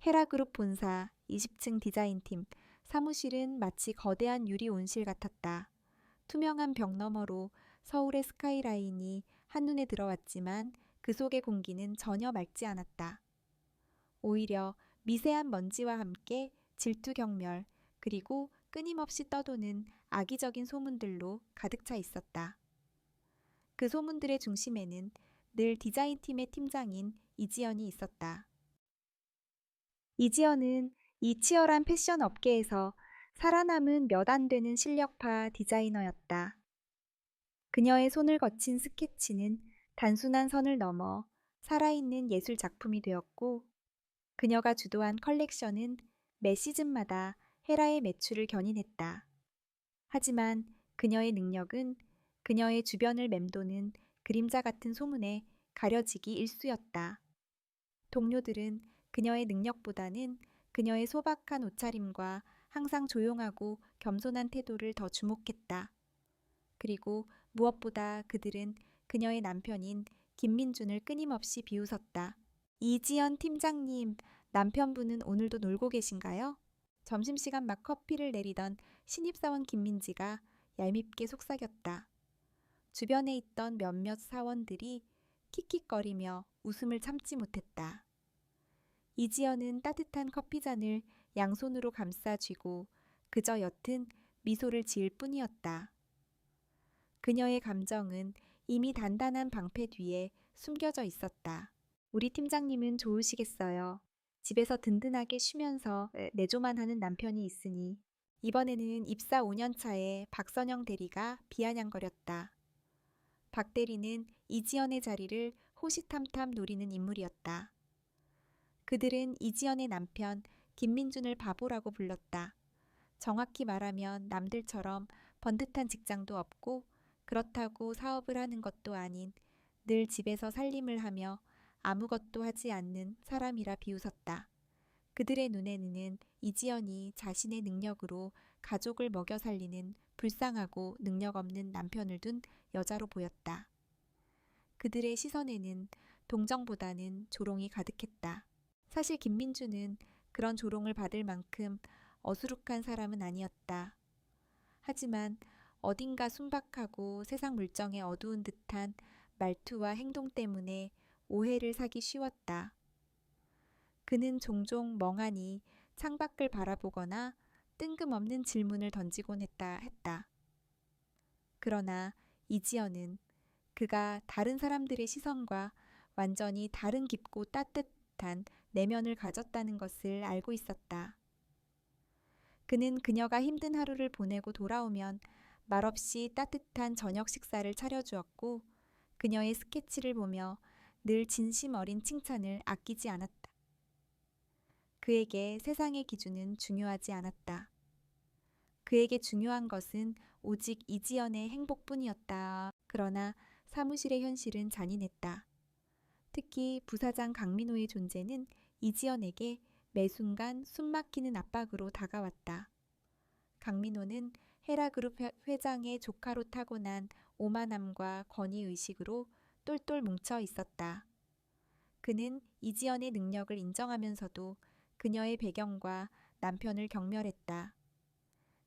헤라그룹 본사 20층 디자인팀 사무실은 마치 거대한 유리 온실 같았다. 투명한 벽 너머로 서울의 스카이라인이 한눈에 들어왔지만 그 속의 공기는 전혀 맑지 않았다. 오히려 미세한 먼지와 함께 질투 경멸 그리고 끊임없이 떠도는 악의적인 소문들로 가득 차 있었다. 그 소문들의 중심에는 늘 디자인팀의 팀장인 이지연이 있었다. 이지연은 이 치열한 패션 업계에서 살아남은 몇 안 되는 실력파 디자이너였다. 그녀의 손을 거친 스케치는 단순한 선을 넘어 살아있는 예술 작품이 되었고, 그녀가 주도한 컬렉션은 매 시즌마다 헤라의 매출을 견인했다. 하지만 그녀의 능력은 그녀의 주변을 맴도는 그림자 같은 소문에 가려지기 일쑤였다. 동료들은 그녀의 능력보다는 그녀의 소박한 옷차림과 항상 조용하고 겸손한 태도를 더 주목했다. 그리고 무엇보다 그들은 그녀의 남편인 김민준을 끊임없이 비웃었다. 이지연 팀장님, 남편분은 오늘도 놀고 계신가요? 점심시간 막 커피를 내리던 신입사원 김민지가 얄밉게 속삭였다. 주변에 있던 몇몇 사원들이 킥킥거리며 웃음을 참지 못했다. 이지연은 따뜻한 커피잔을 양손으로 감싸 쥐고 그저 옅은 미소를 지을 뿐이었다. 그녀의 감정은 이미 단단한 방패 뒤에 숨겨져 있었다. 우리 팀장님은 좋으시겠어요. 집에서 든든하게 쉬면서 내조만 하는 남편이 있으니. 이번에는 입사 5년 차에 박선영 대리가 비아냥거렸다. 박 대리는 이지연의 자리를 호시탐탐 노리는 인물이었다. 그들은 이지연의 남편 김민준을 바보라고 불렀다. 정확히 말하면 남들처럼 번듯한 직장도 없고 그렇다고 사업을 하는 것도 아닌 늘 집에서 살림을 하며 아무것도 하지 않는 사람이라 비웃었다. 그들의 눈에는 이지연이 자신의 능력으로 가족을 먹여 살리는 불쌍하고 능력 없는 남편을 둔 여자로 보였다. 그들의 시선에는 동정보다는 조롱이 가득했다. 사실 김민주는 그런 조롱을 받을 만큼 어수룩한 사람은 아니었다. 하지만 어딘가 순박하고 세상 물정에 어두운 듯한 말투와 행동 때문에 오해를 사기 쉬웠다. 그는 종종 멍하니 창밖을 바라보거나 뜬금없는 질문을 던지곤 했다. 그러나 이지연은 그가 다른 사람들의 시선과 완전히 다른 깊고 따뜻한 내면을 가졌다는 것을 알고 있었다. 그는 그녀가 힘든 하루를 보내고 돌아오면 말없이 따뜻한 저녁 식사를 차려주었고 그녀의 스케치를 보며 늘 진심 어린 칭찬을 아끼지 않았다. 그에게 세상의 기준은 중요하지 않았다. 그에게 중요한 것은 오직 이지연의 행복뿐이었다. 그러나 사무실의 현실은 잔인했다. 특히 부사장 강민호의 존재는 이지연에게 매 순간 숨막히는 압박으로 다가왔다. 강민호는 헤라그룹 회장의 조카로 타고난 오만함과 권위의식으로 똘똘 뭉쳐 있었다. 그는 이지연의 능력을 인정하면서도 그녀의 배경과 남편을 경멸했다.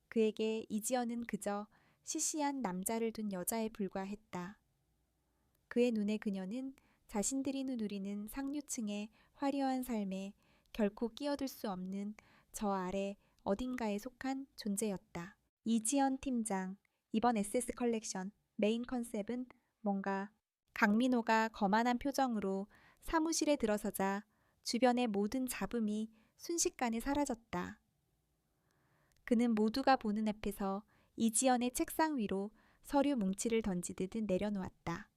그에게 이지연은 그저 시시한 남자를 둔 여자에 불과했다. 그의 눈에 그녀는 자신들이 누리는 상류층의 화려한 삶에 결코 끼어들 수 없는 저 아래 어딘가에 속한 존재였다. 이지연 팀장, 이번 SS 컬렉션 메인 컨셉은 뭔가? 강민호가 거만한 표정으로 사무실에 들어서자 주변의 모든 잡음이 순식간에 사라졌다. 그는 모두가 보는 앞에서 이지연의 책상 위로 서류 뭉치를 던지듯 내려놓았다.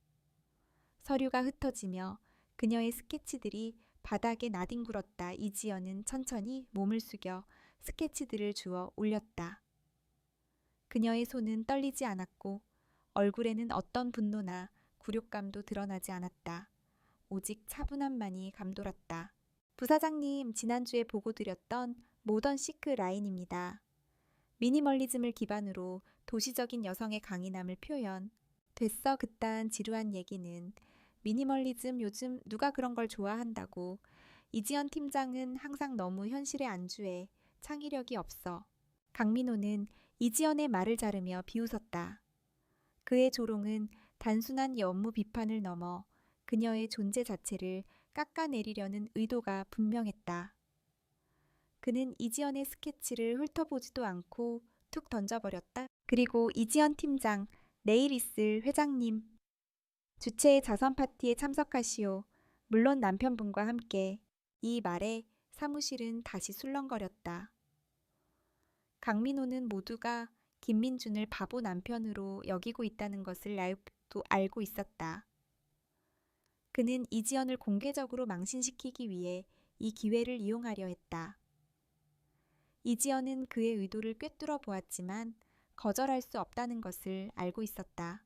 서류가 흩어지며 그녀의 스케치들이 바닥에 나뒹굴었다. 이지연은 천천히 몸을 숙여 스케치들을 주워 올렸다. 그녀의 손은 떨리지 않았고 얼굴에는 어떤 분노나 굴욕감도 드러나지 않았다. 오직 차분함만이 감돌았다. 부사장님, 지난주에 보고 드렸던 모던 시크 라인입니다. 미니멀리즘을 기반으로 도시적인 여성의 강인함을 표현. 됐어, 그딴 지루한 얘기는. 미니멀리즘 요즘 누가 그런 걸 좋아한다고. 이지연 팀장은 항상 너무 현실에 안주해 창의력이 없어. 강민호는 이지연의 말을 자르며 비웃었다. 그의 조롱은 단순한 업무 비판을 넘어 그녀의 존재 자체를 깎아내리려는 의도가 분명했다. 그는 이지연의 스케치를 훑어보지도 않고 툭 던져버렸다. 그리고 이지연 팀장, 내일 있을 회장님, 주최의 자선 파티에 참석하시오. 물론 남편분과 함께. 이 말에 사무실은 다시 술렁거렸다. 강민호는 모두가 김민준을 바보 남편으로 여기고 있다는 것을 알고 있었다. 그는 이지연을 공개적으로 망신시키기 위해 이 기회를 이용하려 했다. 이지연은 그의 의도를 꿰뚫어 보았지만 거절할 수 없다는 것을 알고 있었다.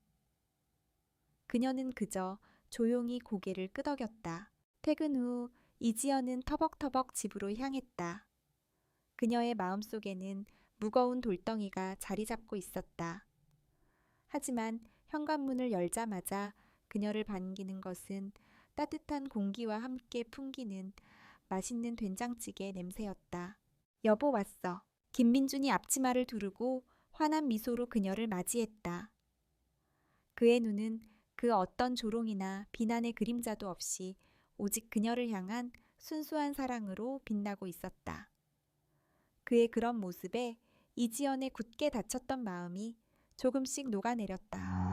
그녀는 그저 조용히 고개를 끄덕였다. 퇴근 후 이지연은 터벅터벅 집으로 향했다. 그녀의 마음속에는 무거운 돌덩이가 자리 잡고 있었다. 하지만 현관문을 열자마자 그녀를 반기는 것은 따뜻한 공기와 함께 풍기는 맛있는 된장찌개 냄새였다. 여보 왔어. 김민준이 앞치마를 두르고 환한 미소로 그녀를 맞이했다. 그의 눈은 그 어떤 조롱이나 비난의 그림자도 없이 오직 그녀를 향한 순수한 사랑으로 빛나고 있었다. 그의 그런 모습에 이지연의 굳게 닫혔던 마음이 조금씩 녹아내렸다.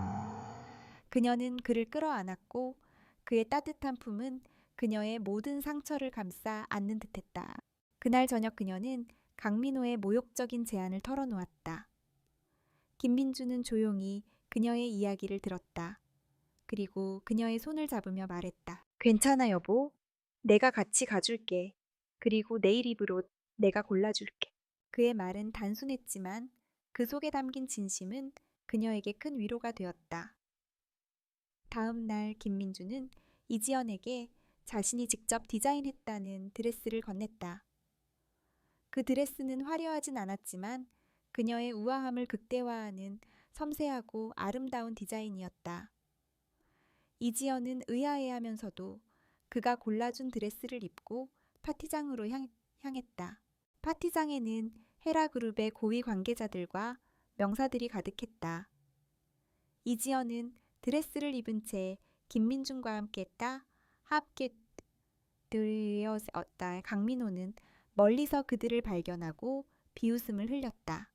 그녀는 그를 끌어안았고 그의 따뜻한 품은 그녀의 모든 상처를 감싸 안는 듯했다. 그날 저녁 그녀는 강민호의 모욕적인 제안을 털어놓았다. 김민주는 조용히 그녀의 이야기를 들었다. 그리고 그녀의 손을 잡으며 말했다. 괜찮아 여보. 내가 같이 가줄게. 그리고 내일 입을 옷 내가 골라줄게. 그의 말은 단순했지만 그 속에 담긴 진심은 그녀에게 큰 위로가 되었다. 다음 날 김민주는 이지연에게 자신이 직접 디자인했다는 드레스를 건넸다. 그 드레스는 화려하진 않았지만 그녀의 우아함을 극대화하는 섬세하고 아름다운 디자인이었다. 이지연은 의아해하면서도 그가 골라준 드레스를 입고 파티장으로 향했다. 파티장에는 헤라그룹의 고위 관계자들과 명사들이 가득했다. 이지연은 드레스를 입은 채 김민준과 함께했다. 합계되었다. 강민호는 멀리서 그들을 발견하고 비웃음을 흘렸다.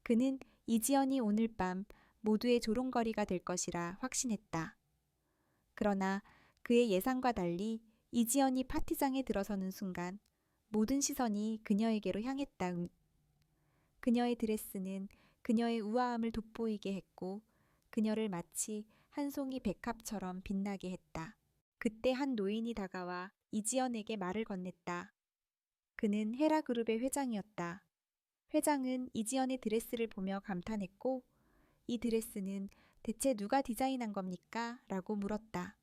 그는 이지연이 오늘 밤 모두의 조롱거리가 될 것이라 확신했다. 그러나 그의 예상과 달리 이지연이 파티장에 들어서는 순간 모든 시선이 그녀에게로 향했다. 그녀의 드레스는 그녀의 우아함을 돋보이게 했고 그녀를 마치 한 송이 백합처럼 빛나게 했다. 그때 한 노인이 다가와 이지연에게 말을 건넸다. 그는 헤라그룹의 회장이었다. 회장은 이지연의 드레스를 보며 감탄했고 이 드레스는 대체 누가 디자인한 겁니까? 라고 물었다.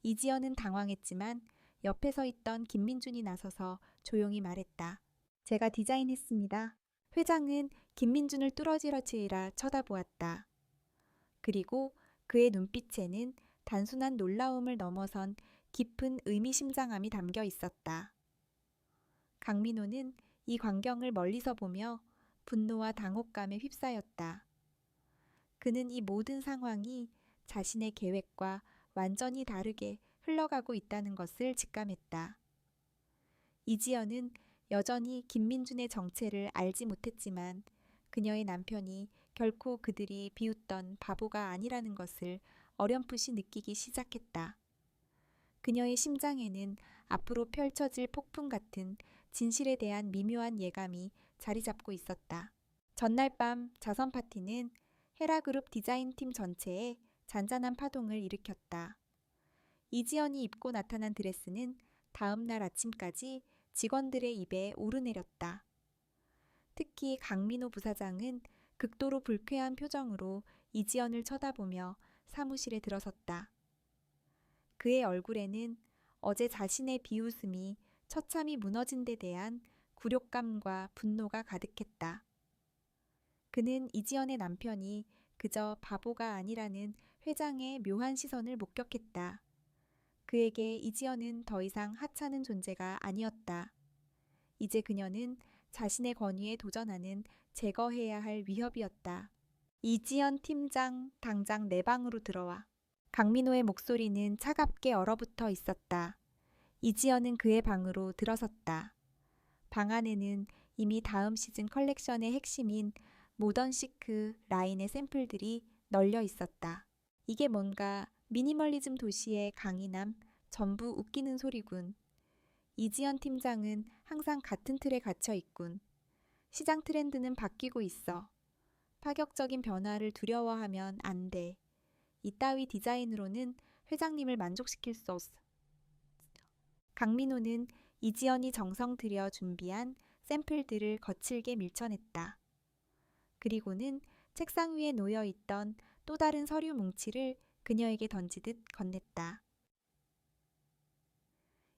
이지연은 당황했지만 옆에 서 있던 김민준이 나서서 조용히 말했다. 제가 디자인했습니다. 회장은 김민준을 뚫어지러치라 쳐다보았다. 그리고 그의 눈빛에는 단순한 놀라움을 넘어선 깊은 의미심장함이 담겨 있었다. 강민호는 이 광경을 멀리서 보며 분노와 당혹감에 휩싸였다. 그는 이 모든 상황이 자신의 계획과 완전히 다르게 흘러가고 있다는 것을 직감했다. 이지연은 여전히 김민준의 정체를 알지 못했지만 그녀의 남편이 결코 그들이 비웃던 바보가 아니라는 것을 어렴풋이 느끼기 시작했다. 그녀의 심장에는 앞으로 펼쳐질 폭풍 같은 진실에 대한 미묘한 예감이 자리 잡고 있었다. 전날 밤 자선 파티는 헤라그룹 디자인팀 전체에 잔잔한 파동을 일으켰다. 이지연이 입고 나타난 드레스는 다음 날 아침까지 직원들의 입에 오르내렸다. 특히 강민호 부사장은 극도로 불쾌한 표정으로 이지연을 쳐다보며 사무실에 들어섰다. 그의 얼굴에는 어제 자신의 비웃음이 처참히 무너진 데 대한 굴욕감과 분노가 가득했다. 그는 이지연의 남편이 그저 바보가 아니라는 회장의 묘한 시선을 목격했다. 그에게 이지연은 더 이상 하찮은 존재가 아니었다. 이제 그녀는 자신의 권위에 도전하는 제거해야 할 위협이었다. 이지연 팀장, 당장 내 방으로 들어와. 강민호의 목소리는 차갑게 얼어붙어 있었다. 이지연은 그의 방으로 들어섰다. 방 안에는 이미 다음 시즌 컬렉션의 핵심인 모던 시크 라인의 샘플들이 널려 있었다. 이게 뭔가 미니멀리즘 도시의 강인함, 전부 웃기는 소리군. 이지연 팀장은 항상 같은 틀에 갇혀 있군. 시장 트렌드는 바뀌고 있어. 파격적인 변화를 두려워하면 안 돼. 이따위 디자인으로는 회장님을 만족시킬 수 없어. 강민호는 이지연이 정성 들여 준비한 샘플들을 거칠게 밀쳐냈다. 그리고는 책상 위에 놓여 있던 또 다른 서류 뭉치를 그녀에게 던지듯 건넸다.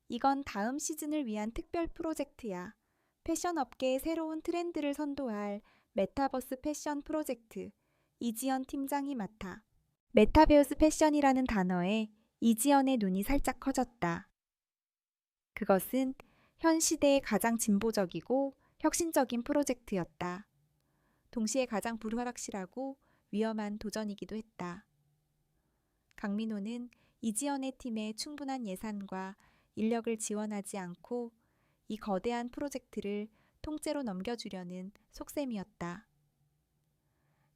이건 다음 시즌을 위한 특별 프로젝트야. 패션 업계의 새로운 트렌드를 선도할 메타버스 패션 프로젝트. 이지연 팀장이 맡아. 메타베어스 패션이라는 단어에 이지연의 눈이 살짝 커졌다. 그것은 현 시대의 가장 진보적이고 혁신적인 프로젝트였다. 동시에 가장 불확실하고 위험한 도전이기도 했다. 강민호는 이지연의 팀에 충분한 예산과 인력을 지원하지 않고 이 거대한 프로젝트를 통째로 넘겨주려는 속셈이었다.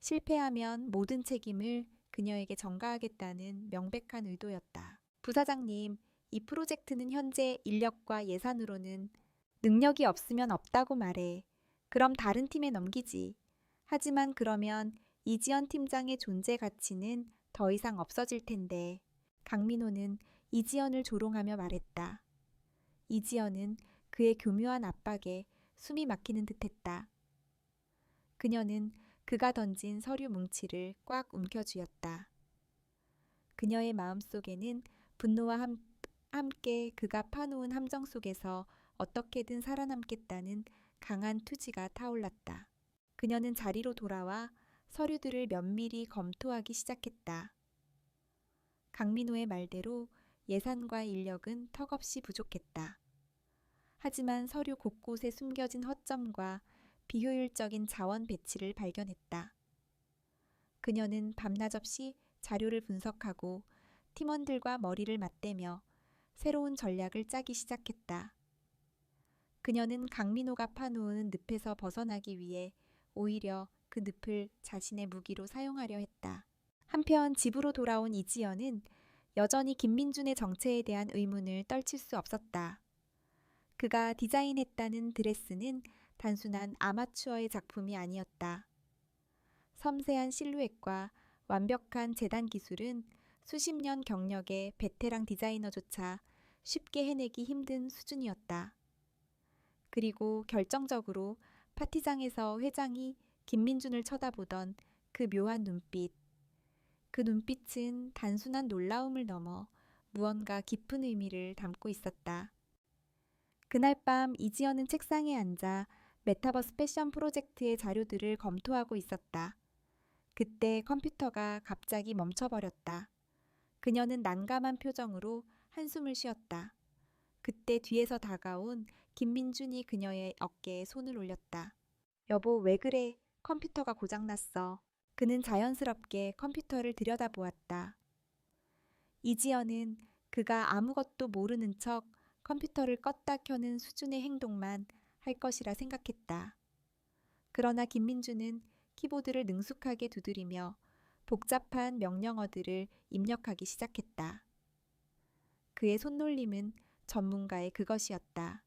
실패하면 모든 책임을 그녀에게 전가하겠다는 명백한 의도였다. 부사장님, 이 프로젝트는 현재 인력과 예산으로는 능력이 없으면 없다고 말해. 그럼 다른 팀에 넘기지. 하지만 그러면 이지연 팀장의 존재 가치는 더 이상 없어질 텐데. 강민호는 이지연을 조롱하며 말했다. 이지연은 그의 교묘한 압박에 숨이 막히는 듯했다. 그녀는 그가 던진 서류 뭉치를 꽉 움켜쥐었다. 그녀의 마음속에는 분노와 함께 그가 파놓은 함정 속에서 어떻게든 살아남겠다는 강한 투지가 타올랐다. 그녀는 자리로 돌아와 서류들을 면밀히 검토하기 시작했다. 강민호의 말대로 예산과 인력은 턱없이 부족했다. 하지만 서류 곳곳에 숨겨진 허점과 비효율적인 자원 배치를 발견했다. 그녀는 밤낮 없이 자료를 분석하고 팀원들과 머리를 맞대며 새로운 전략을 짜기 시작했다. 그녀는 강민호가 파놓은 늪에서 벗어나기 위해 오히려 그 늪을 자신의 무기로 사용하려 했다. 한편 집으로 돌아온 이지연은 여전히 김민준의 정체에 대한 의문을 떨칠 수 없었다. 그가 디자인했다는 드레스는 단순한 아마추어의 작품이 아니었다. 섬세한 실루엣과 완벽한 재단 기술은 수십 년 경력의 베테랑 디자이너조차 쉽게 해내기 힘든 수준이었다. 그리고 결정적으로 파티장에서 회장이 김민준을 쳐다보던 그 묘한 눈빛. 그 눈빛은 단순한 놀라움을 넘어 무언가 깊은 의미를 담고 있었다. 그날 밤 이지연은 책상에 앉아 메타버스 패션 프로젝트의 자료들을 검토하고 있었다. 그때 컴퓨터가 갑자기 멈춰버렸다. 그녀는 난감한 표정으로 한숨을 쉬었다. 그때 뒤에서 다가온 김민준이 그녀의 어깨에 손을 올렸다. 여보, 왜 그래? 컴퓨터가 고장났어. 그는 자연스럽게 컴퓨터를 들여다보았다. 이지연은 그가 아무것도 모르는 척 컴퓨터를 껐다 켜는 수준의 행동만 할 것이라 생각했다. 그러나 김민준은 키보드를 능숙하게 두드리며 복잡한 명령어들을 입력하기 시작했다. 그의 손놀림은 전문가의 그것이었다.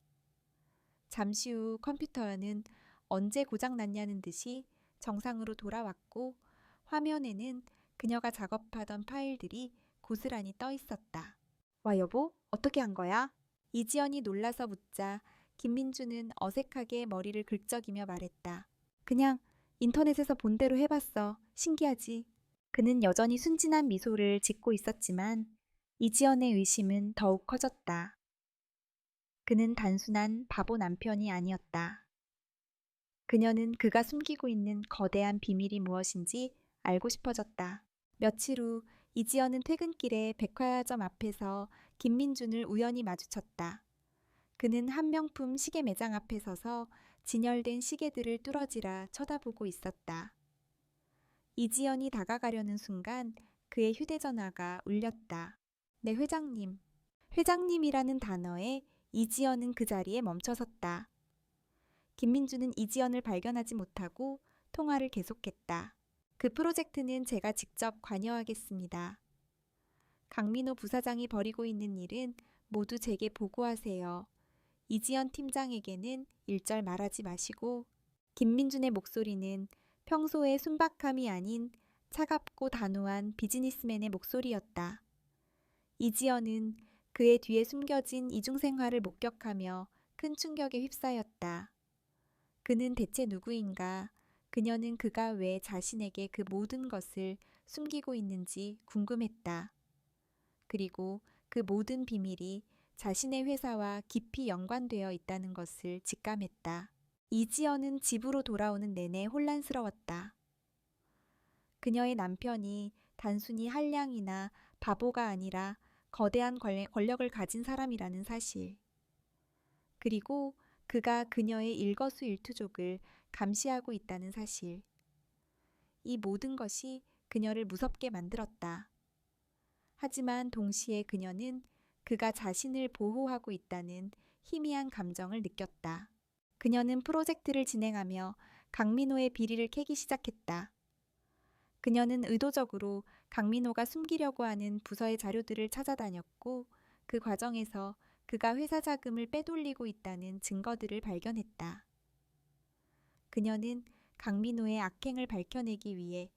잠시 후 컴퓨터는 언제 고장났냐는 듯이 정상으로 돌아왔고 화면에는 그녀가 작업하던 파일들이 고스란히 떠 있었다. 와, 여보, 어떻게 한 거야? 이지연이 놀라서 묻자 김민주는 어색하게 머리를 긁적이며 말했다. 그냥 인터넷에서 본 대로 해봤어. 신기하지? 그는 여전히 순진한 미소를 짓고 있었지만 이지연의 의심은 더욱 커졌다. 그는 단순한 바보 남편이 아니었다. 그녀는 그가 숨기고 있는 거대한 비밀이 무엇인지 알고 싶어졌다. 며칠 후 이지연은 퇴근길에 백화점 앞에서 김민준을 우연히 마주쳤다. 그는 한 명품 시계 매장 앞에 서서 진열된 시계들을 뚫어지라 쳐다보고 있었다. 이지연이 다가가려는 순간 그의 휴대전화가 울렸다. 네, 회장님. 회장님이라는 단어에 이지연은 그 자리에 멈춰섰다. 김민주는 이지연을 발견하지 못하고 통화를 계속했다. 그 프로젝트는 제가 직접 관여하겠습니다. 강민호 부사장이 벌이고 있는 일은 모두 제게 보고하세요. 이지연 팀장에게는 일절 말하지 마시고. 김민준의 목소리는 평소의 순박함이 아닌 차갑고 단호한 비즈니스맨의 목소리였다. 이지연은 그의 뒤에 숨겨진 이중생활을 목격하며 큰 충격에 휩싸였다. 그는 대체 누구인가? 그녀는 그가 왜 자신에게 그 모든 것을 숨기고 있는지 궁금했다. 그리고 그 모든 비밀이 자신의 회사와 깊이 연관되어 있다는 것을 직감했다. 이지연은 집으로 돌아오는 내내 혼란스러웠다. 그녀의 남편이 단순히 한량이나 바보가 아니라 거대한 권력을 가진 사람이라는 사실. 그리고 그가 그녀의 일거수일투족을 감시하고 있다는 사실. 이 모든 것이 그녀를 무섭게 만들었다. 하지만 동시에 그녀는 그가 자신을 보호하고 있다는 희미한 감정을 느꼈다. 그녀는 프로젝트를 진행하며 강민호의 비리를 캐기 시작했다. 그녀는 의도적으로 강민호가 숨기려고 하는 부서의 자료들을 찾아다녔고 그 과정에서 그가 회사 자금을 빼돌리고 있다는 증거들을 발견했다. 그녀는 강민호의 악행을 밝혀내기 위해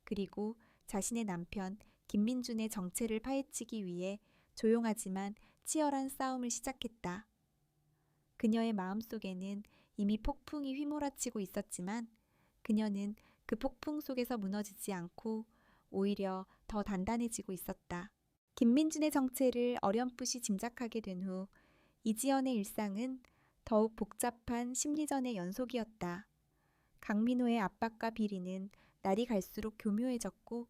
그리고 자신의 남편 김민준의 정체를 파헤치기 위해 조용하지만 치열한 싸움을 시작했다. 그녀의 마음속에는 이미 폭풍이 휘몰아치고 있었지만 그녀는 그 폭풍 속에서 무너지지 않고 오히려 더 단단해지고 있었다. 김민준의 정체를 어렴풋이 짐작하게 된 후 이지연의 일상은 더욱 복잡한 심리전의 연속이었다. 강민호의 압박과 비리는 날이 갈수록 교묘해졌고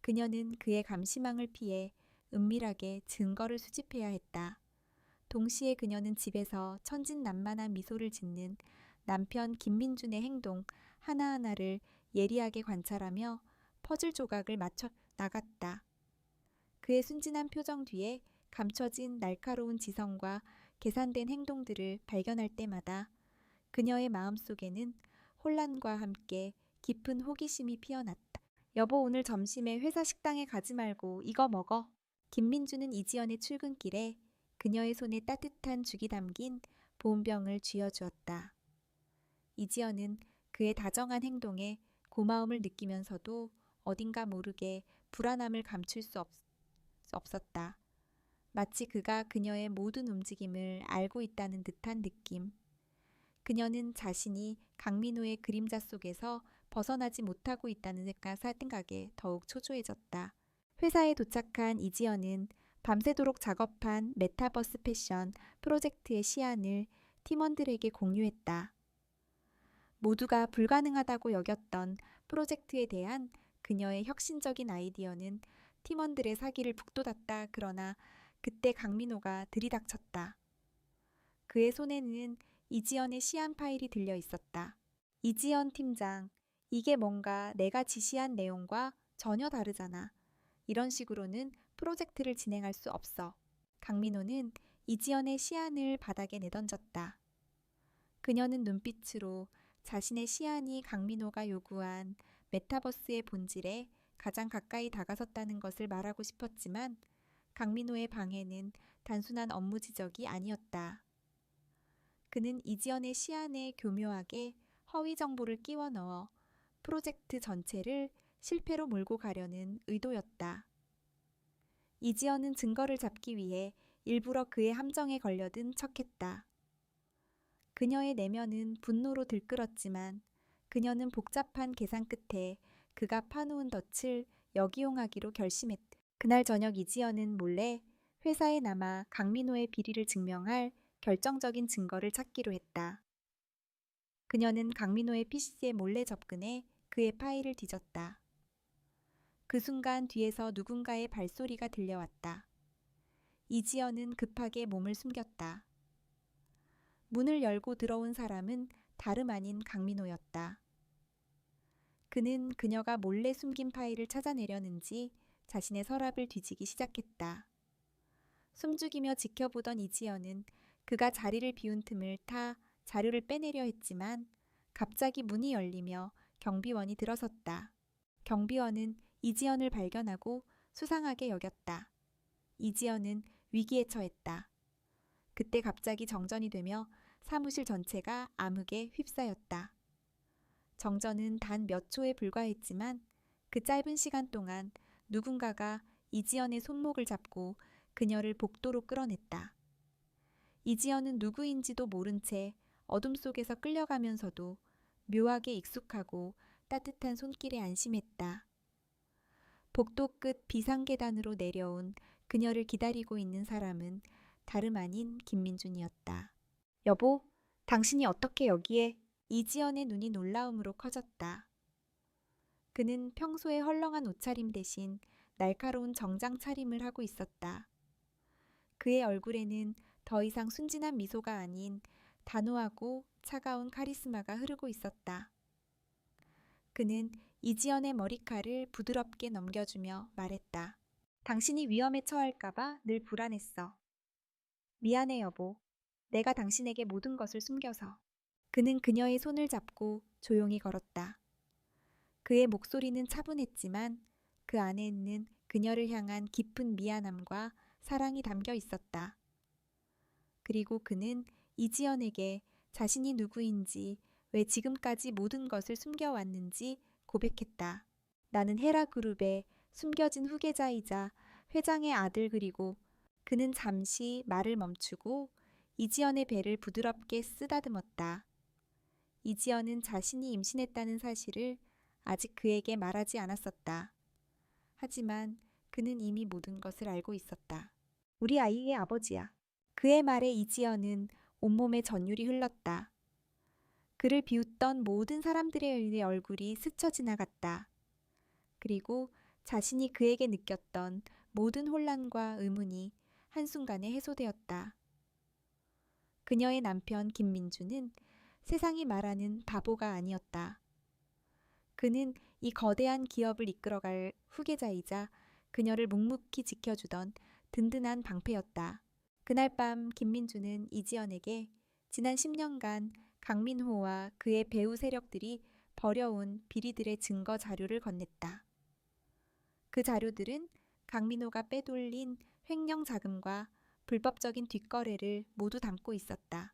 그녀는 그의 감시망을 피해 은밀하게 증거를 수집해야 했다. 동시에 그녀는 집에서 천진난만한 미소를 짓는 남편 김민준의 행동 하나하나를 예리하게 관찰하며 퍼즐 조각을 맞춰 나갔다. 그의 순진한 표정 뒤에 감춰진 날카로운 지성과 계산된 행동들을 발견할 때마다 그녀의 마음속에는 혼란과 함께 깊은 호기심이 피어났다. 여보, 오늘 점심에 회사 식당에 가지 말고 이거 먹어. 김민주는 이지연의 출근길에 그녀의 손에 따뜻한 죽이 담긴 보온병을 쥐어주었다. 이지연은 그의 다정한 행동에 고마움을 느끼면서도 어딘가 모르게 불안함을 감출 수 없었다. 마치 그가 그녀의 모든 움직임을 알고 있다는 듯한 느낌. 그녀는 자신이 강민호의 그림자 속에서 벗어나지 못하고 있다는 생각에 더욱 초조해졌다. 회사에 도착한 이지연은 밤새도록 작업한 메타버스 패션 프로젝트의 시안을 팀원들에게 공유했다. 모두가 불가능하다고 여겼던 프로젝트에 대한 그녀의 혁신적인 아이디어는 팀원들의 사기를 북돋았다. 그러나 그때 강민호가 들이닥쳤다. 그의 손에는 이지연의 시안 파일이 들려 있었다. 이지연 팀장, 이게 뭔가 내가 지시한 내용과 전혀 다르잖아. 이런 식으로는 프로젝트를 진행할 수 없어. 강민호는 이지연의 시안을 바닥에 내던졌다. 그녀는 눈빛으로 자신의 시안이 강민호가 요구한 메타버스의 본질에 가장 가까이 다가섰다는 것을 말하고 싶었지만 강민호의 방해는 단순한 업무 지적이 아니었다. 그는 이지연의 시안에 교묘하게 허위 정보를 끼워 넣어 프로젝트 전체를 실패로 몰고 가려는 의도였다. 이지연은 증거를 잡기 위해 일부러 그의 함정에 걸려든 척했다. 그녀의 내면은 분노로 들끓었지만 그녀는 복잡한 계산 끝에 그가 파놓은 덫을 역이용하기로 결심했다. 그날 저녁 이지연은 몰래 회사에 남아 강민호의 비리를 증명할 결정적인 증거를 찾기로 했다. 그녀는 강민호의 PC에 몰래 접근해 그의 파일을 뒤졌다. 그 순간 뒤에서 누군가의 발소리가 들려왔다. 이지연은 급하게 몸을 숨겼다. 문을 열고 들어온 사람은 다름 아닌 강민호였다. 그는 그녀가 몰래 숨긴 파일을 찾아내려는지 자신의 서랍을 뒤지기 시작했다. 숨죽이며 지켜보던 이지연은 그가 자리를 비운 틈을 타 자료를 빼내려 했지만 갑자기 문이 열리며 경비원이 들어섰다. 경비원은 이지연을 발견하고 수상하게 여겼다. 이지연은 위기에 처했다. 그때 갑자기 정전이 되며 사무실 전체가 암흑에 휩싸였다. 정전은 단 몇 초에 불과했지만 그 짧은 시간 동안 누군가가 이지연의 손목을 잡고 그녀를 복도로 끌어냈다. 이지연은 누구인지도 모른 채 어둠 속에서 끌려가면서도 묘하게 익숙하고 따뜻한 손길에 안심했다. 복도 끝 비상계단으로 내려온 그녀를 기다리고 있는 사람은 다름 아닌 김민준이었다. 여보, 당신이 어떻게 여기에? 이지연의 눈이 놀라움으로 커졌다. 그는 평소에 헐렁한 옷차림 대신 날카로운 정장 차림을 하고 있었다. 그의 얼굴에는 더 이상 순진한 미소가 아닌 단호하고 차가운 카리스마가 흐르고 있었다. 그는 이지연의 머리칼을 부드럽게 넘겨주며 말했다. 당신이 위험에 처할까봐 늘 불안했어. 미안해 여보. 내가 당신에게 모든 것을 숨겨서. 그는 그녀의 손을 잡고 조용히 걸었다. 그의 목소리는 차분했지만 그 안에는 그녀를 향한 깊은 미안함과 사랑이 담겨 있었다. 그리고 그는 이지연에게 자신이 누구인지, 왜 지금까지 모든 것을 숨겨왔는지 고백했다. 나는 헤라그룹의 숨겨진 후계자이자 회장의 아들. 그리고 그는 잠시 말을 멈추고 이지연의 배를 부드럽게 쓰다듬었다. 이지연은 자신이 임신했다는 사실을 아직 그에게 말하지 않았었다. 하지만 그는 이미 모든 것을 알고 있었다. 우리 아이의 아버지야. 그의 말에 이지연은 온몸에 전율이 흘렀다. 그를 비웃던 모든 사람들의 얼굴이 스쳐 지나갔다. 그리고 자신이 그에게 느꼈던 모든 혼란과 의문이 한순간에 해소되었다. 그녀의 남편 김민주는 세상이 말하는 바보가 아니었다. 그는 이 거대한 기업을 이끌어갈 후계자이자 그녀를 묵묵히 지켜주던 든든한 방패였다. 그날 밤 김민주는 이지연에게 지난 10년간 강민호와 그의 배후 세력들이 버려온 비리들의 증거 자료를 건넸다. 그 자료들은 강민호가 빼돌린 횡령 자금과 불법적인 뒷거래를 모두 담고 있었다.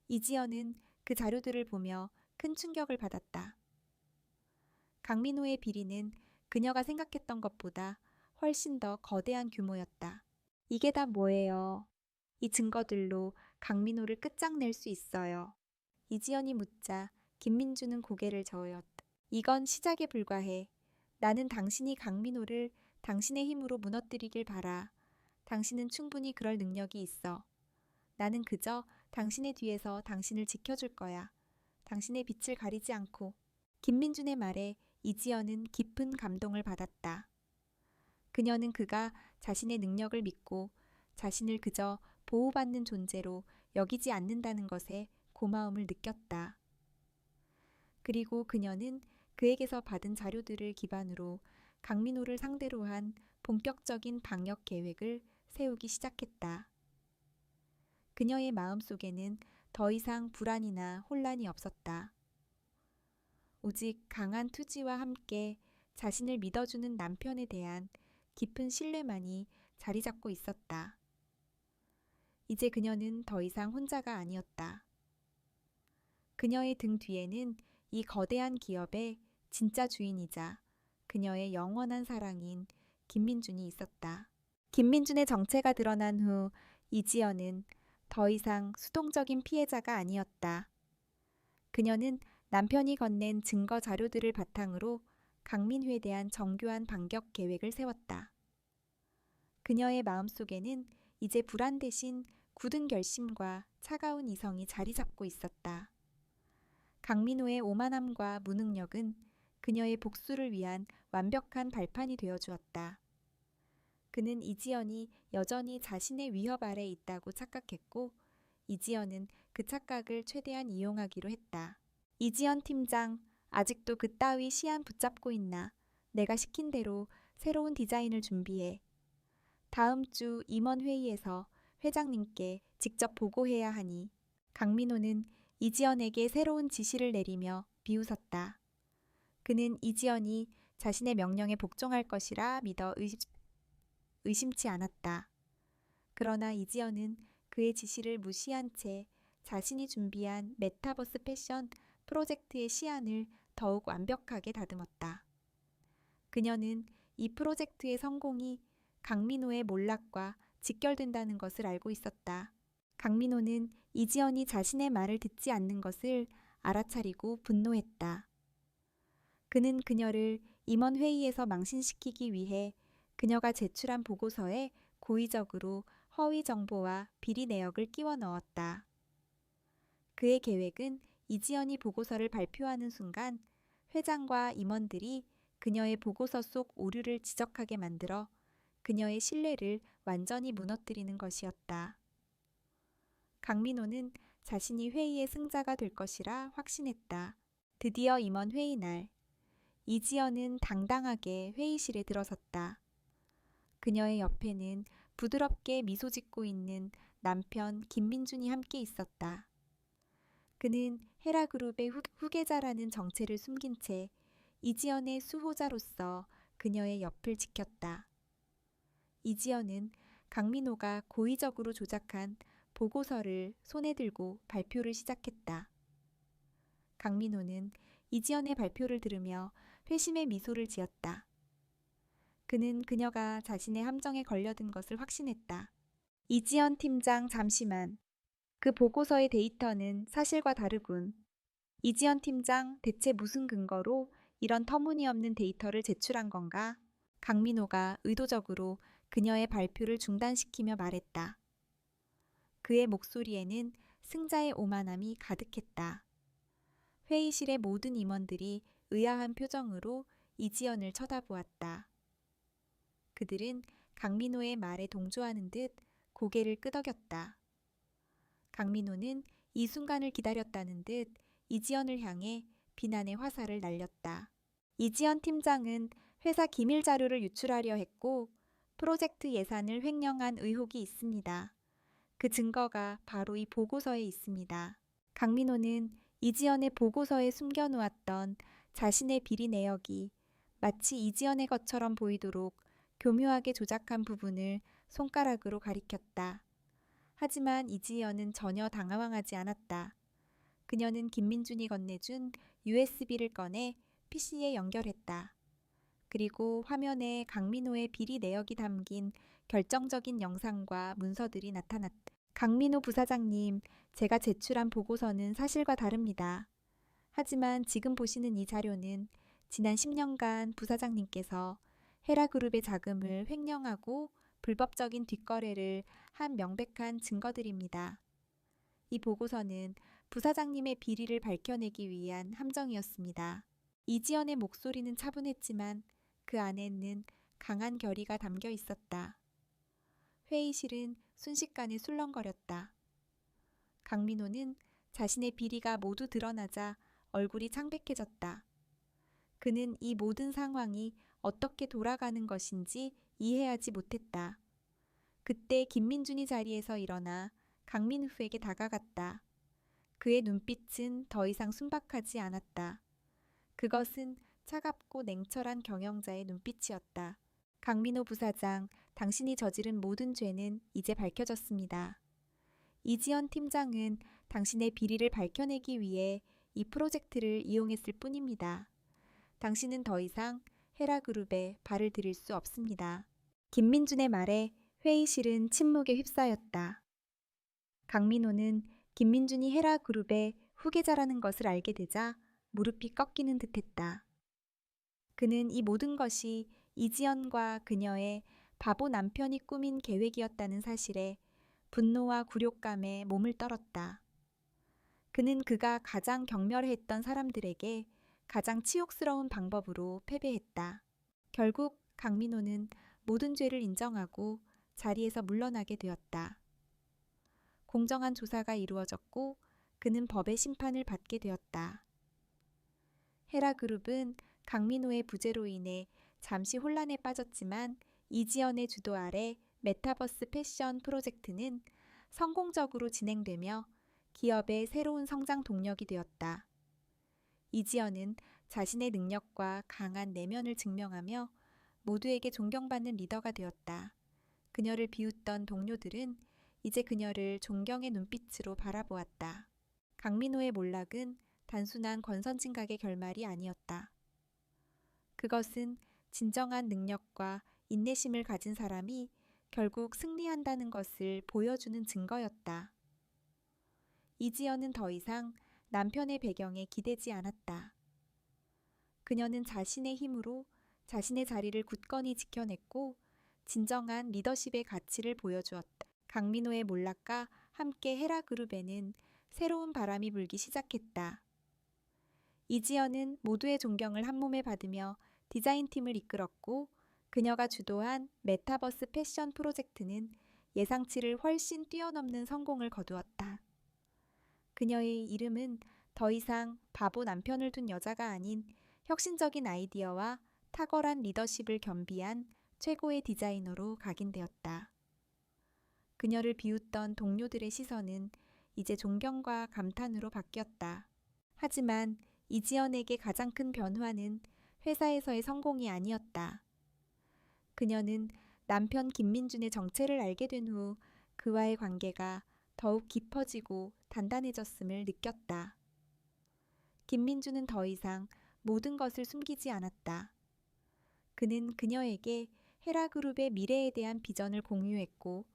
이지연은 그 자료들을 보며 큰 충격을 받았다. 강민호의 비리는 그녀가 생각했던 것보다 훨씬 더 거대한 규모였다. 이게 다 뭐예요? 이 증거들로 강민호를 끝장낼 수 있어요. 이지연이 묻자 김민주는 고개를 저었다. 이건 시작에 불과해. 나는 당신이 강민호를 당신의 힘으로 무너뜨리길 바라. 당신은 충분히 그럴 능력이 있어. 나는 그저 당신의 뒤에서 당신을 지켜줄 거야. 당신의 빛을 가리지 않고. 김민준의 말에 이지연은 깊은 감동을 받았다. 그녀는 그가 자신의 능력을 믿고 자신을 그저 보호받는 존재로 여기지 않는다는 것에 고마움을 느꼈다. 그리고 그녀는 그에게서 받은 자료들을 기반으로 강민호를 상대로 한 본격적인 방역 계획을 세우기 시작했다. 그녀의 마음속에는 더 이상 불안이나 혼란이 없었다. 오직 강한 투지와 함께 자신을 믿어주는 남편에 대한 깊은 신뢰만이 자리 잡고 있었다. 이제 그녀는 더 이상 혼자가 아니었다. 그녀의 등 뒤에는 이 거대한 기업의 진짜 주인이자 그녀의 영원한 사랑인 김민준이 있었다. 김민준의 정체가 드러난 후 이지연은 더 이상 수동적인 피해자가 아니었다. 그녀는 남편이 건넨 증거 자료들을 바탕으로 강민호에 대한 정교한 반격 계획을 세웠다. 그녀의 마음속에는 이제 불안 대신 굳은 결심과 차가운 이성이 자리 잡고 있었다. 강민호의 오만함과 무능력은 그녀의 복수를 위한 완벽한 발판이 되어 주었다. 그는 이지연이 여전히 자신의 위협 아래 있다고 착각했고 이지연은 그 착각을 최대한 이용하기로 했다. 이지연 팀장, 아직도 그따위 시안 붙잡고 있나? 내가 시킨 대로 새로운 디자인을 준비해. 다음 주 임원 회의에서 회장님께 직접 보고해야 하니 강민호는 이지연에게 새로운 지시를 내리며 비웃었다. 그는 이지연이 자신의 명령에 복종할 것이라 믿어 의심치 않았다. 그러나 이지연은 그의 지시를 무시한 채 자신이 준비한 메타버스 패션 프로젝트의 시안을 더욱 완벽하게 다듬었다. 그녀는 이 프로젝트의 성공이 강민호의 몰락과 직결된다는 것을 알고 있었다. 강민호는 이지연이 자신의 말을 듣지 않는 것을 알아차리고 분노했다. 그는 그녀를 임원회의에서 망신시키기 위해 그녀가 제출한 보고서에 고의적으로 허위 정보와 비리 내역을 끼워 넣었다. 그의 계획은 이지연이 보고서를 발표하는 순간 회장과 임원들이 그녀의 보고서 속 오류를 지적하게 만들어 그녀의 신뢰를 완전히 무너뜨리는 것이었다. 강민호는 자신이 회의의 승자가 될 것이라 확신했다. 드디어 임원 회의 날, 이지연은 당당하게 회의실에 들어섰다. 그녀의 옆에는 부드럽게 미소 짓고 있는 남편 김민준이 함께 있었다. 그는 헤라그룹의 후계자라는 정체를 숨긴 채 이지연의 수호자로서 그녀의 옆을 지켰다. 이지연은 강민호가 고의적으로 조작한 보고서를 손에 들고 발표를 시작했다. 강민호는 이지연의 발표를 들으며 회심의 미소를 지었다. 그는 그녀가 자신의 함정에 걸려든 것을 확신했다. 이지연 팀장 잠시만. 그 보고서의 데이터는 사실과 다르군. 이지연 팀장 대체 무슨 근거로 이런 터무니없는 데이터를 제출한 건가? 강민호가 의도적으로 그녀의 발표를 중단시키며 말했다. 그의 목소리에는 승자의 오만함이 가득했다. 회의실의 모든 임원들이 의아한 표정으로 이지연을 쳐다보았다. 그들은 강민호의 말에 동조하는 듯 고개를 끄덕였다. 강민호는 이 순간을 기다렸다는 듯 이지연을 향해 비난의 화살을 날렸다. 이지연 팀장은 회사 기밀 자료를 유출하려 했고 프로젝트 예산을 횡령한 의혹이 있습니다. 그 증거가 바로 이 보고서에 있습니다. 강민호는 이지연의 보고서에 숨겨놓았던 자신의 비리 내역이 마치 이지연의 것처럼 보이도록 교묘하게 조작한 부분을 손가락으로 가리켰다. 하지만 이지연은 전혀 당황하지 않았다. 그녀는 김민준이 건네준 USB를 꺼내 PC에 연결했다. 그리고 화면에 강민호의 비리 내역이 담긴 결정적인 영상과 문서들이 나타났다. 강민호 부사장님, 제가 제출한 보고서는 사실과 다릅니다. 하지만 지금 보시는 이 자료는 지난 10년간 부사장님께서 헤라그룹의 자금을 횡령하고 불법적인 뒷거래를 한 명백한 증거들입니다. 이 보고서는 부사장님의 비리를 밝혀내기 위한 함정이었습니다. 이지연의 목소리는 차분했지만 그 안에는 강한 결의가 담겨 있었다. 회의실은 순식간에 술렁거렸다. 강민호는 자신의 비리가 모두 드러나자 얼굴이 창백해졌다. 그는 이 모든 상황이 어떻게 돌아가는 것인지 이해하지 못했다. 그때 김민준이 자리에서 일어나 강민호에게 다가갔다. 그의 눈빛은 더 이상 순박하지 않았다. 그것은 차갑고 냉철한 경영자의 눈빛이었다. 강민호 부사장, 당신이 저지른 모든 죄는 이제 밝혀졌습니다. 이지연 팀장은 당신의 비리를 밝혀내기 위해 이 프로젝트를 이용했을 뿐입니다. 당신은 더 이상 헤라그룹에 발을 들일 수 없습니다. 김민준의 말에 회의실은 침묵에 휩싸였다. 강민호는 김민준이 헤라그룹의 후계자라는 것을 알게 되자 무릎이 꺾이는 듯했다. 그는 이 모든 것이 이지연과 그녀의 바보 남편이 꾸민 계획이었다는 사실에 분노와 굴욕감에 몸을 떨었다. 그는 그가 가장 경멸했던 사람들에게 가장 치욕스러운 방법으로 패배했다. 결국 강민호는 모든 죄를 인정하고 자리에서 물러나게 되었다. 공정한 조사가 이루어졌고 그는 법의 심판을 받게 되었다. 헤라그룹은 강민호의 부재로 인해 잠시 혼란에 빠졌지만 이지연의 주도 아래 메타버스 패션 프로젝트는 성공적으로 진행되며 기업의 새로운 성장 동력이 되었다. 이지연은 자신의 능력과 강한 내면을 증명하며 모두에게 존경받는 리더가 되었다. 그녀를 비웃던 동료들은 이제 그녀를 존경의 눈빛으로 바라보았다. 강민호의 몰락은 단순한 권선징각의 결말이 아니었다. 그것은 진정한 능력과 인내심을 가진 사람이 결국 승리한다는 것을 보여주는 증거였다. 이지연은 더 이상 남편의 배경에 기대지 않았다. 그녀는 자신의 힘으로 자신의 자리를 굳건히 지켜냈고 진정한 리더십의 가치를 보여주었다. 강민호의 몰락과 함께 헤라그룹에는 새로운 바람이 불기 시작했다. 이지연은 모두의 존경을 한몸에 받으며 디자인팀을 이끌었고 그녀가 주도한 메타버스 패션 프로젝트는 예상치를 훨씬 뛰어넘는 성공을 거두었다. 그녀의 이름은 더 이상 바보 남편을 둔 여자가 아닌 혁신적인 아이디어와 탁월한 리더십을 겸비한 최고의 디자이너로 각인되었다. 그녀를 비웃던 동료들의 시선은 이제 존경과 감탄으로 바뀌었다. 하지만 이지연에게 가장 큰 변화는 회사에서의 성공이 아니었다. 그녀는 남편 김민준의 정체를 알게 된 후 그와의 관계가 더욱 깊어지고 단단해졌음을 느꼈다. 김민준은 더 이상 모든 것을 숨기지 않았다. 그는 그녀에게 헤라그룹의 미래에 대한 비전을 공유했고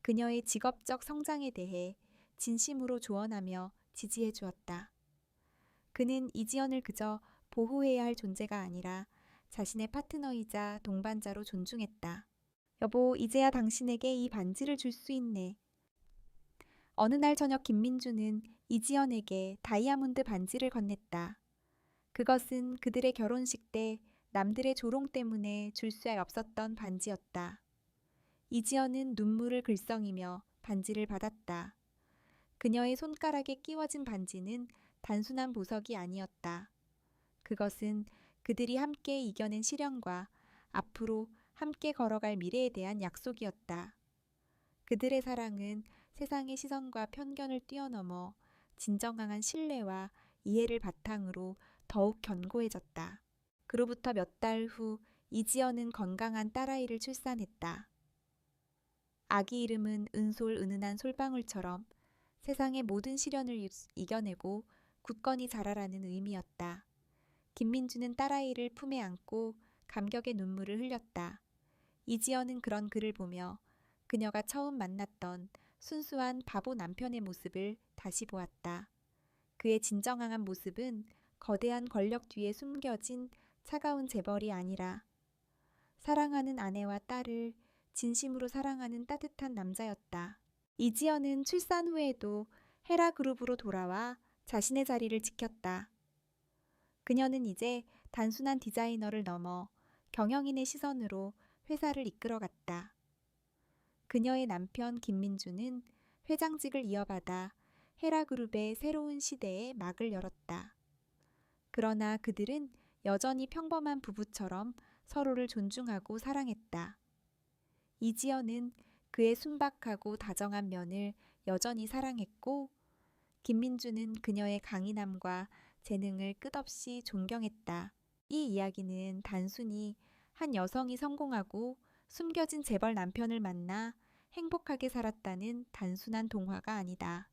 그녀의 직업적 성장에 대해 진심으로 조언하며 지지해 주었다. 그는 이지연을 그저 보호해야 할 존재가 아니라 자신의 파트너이자 동반자로 존중했다. 여보, 이제야 당신에게 이 반지를 줄 수 있네. 어느 날 저녁 김민주는 이지연에게 다이아몬드 반지를 건넸다. 그것은 그들의 결혼식 때 남들의 조롱 때문에 줄 수 없었던 반지였다. 이지연은 눈물을 글썽이며 반지를 받았다. 그녀의 손가락에 끼워진 반지는 단순한 보석이 아니었다. 그것은 그들이 함께 이겨낸 시련과 앞으로 함께 걸어갈 미래에 대한 약속이었다. 그들의 사랑은 세상의 시선과 편견을 뛰어넘어 진정한 신뢰와 이해를 바탕으로 더욱 견고해졌다. 그로부터 몇 달 후 이지연은 건강한 딸아이를 출산했다. 아기 이름은 은솔 은은한 솔방울처럼 세상의 모든 시련을 이겨내고 굳건히 자라라는 의미였다. 김민주는 딸아이를 품에 안고 감격의 눈물을 흘렸다. 이지연은 그런 그를 보며 그녀가 처음 만났던 순수한 바보 남편의 모습을 다시 보았다. 그의 진정한 모습은 거대한 권력 뒤에 숨겨진 차가운 재벌이 아니라 사랑하는 아내와 딸을 진심으로 사랑하는 따뜻한 남자였다. 이지연은 출산 후에도 헤라그룹으로 돌아와 자신의 자리를 지켰다. 그녀는 이제 단순한 디자이너를 넘어 경영인의 시선으로 회사를 이끌어갔다. 그녀의 남편 김민주는 회장직을 이어받아 헤라그룹의 새로운 시대에 막을 열었다. 그러나 그들은 여전히 평범한 부부처럼 서로를 존중하고 사랑했다. 이지연은 그의 순박하고 다정한 면을 여전히 사랑했고 김민주는 그녀의 강인함과 재능을 끝없이 존경했다. 이 이야기는 단순히 한 여성이 성공하고 숨겨진 재벌 남편을 만나 행복하게 살았다는 단순한 동화가 아니다.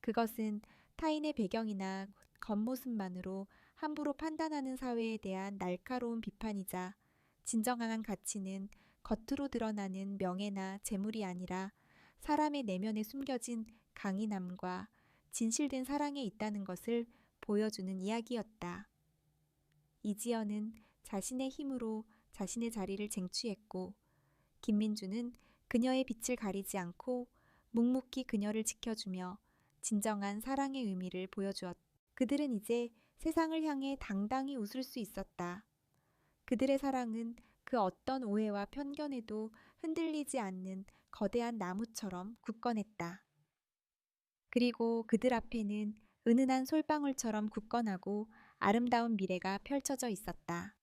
그것은 타인의 배경이나 겉모습만으로 함부로 판단하는 사회에 대한 날카로운 비판이자 진정한 가치는 겉으로 드러나는 명예나 재물이 아니라 사람의 내면에 숨겨진 강인함과 진실된 사랑에 있다는 것을 보여주는 이야기였다. 이지연은 자신의 힘으로 자신의 자리를 쟁취했고 김민주는 그녀의 빛을 가리지 않고 묵묵히 그녀를 지켜주며 진정한 사랑의 의미를 보여주었다. 그들은 이제 세상을 향해 당당히 웃을 수 있었다. 그들의 사랑은 그 어떤 오해와 편견에도 흔들리지 않는 거대한 나무처럼 굳건했다. 그리고 그들 앞에는 은은한 솔방울처럼 굳건하고 아름다운 미래가 펼쳐져 있었다.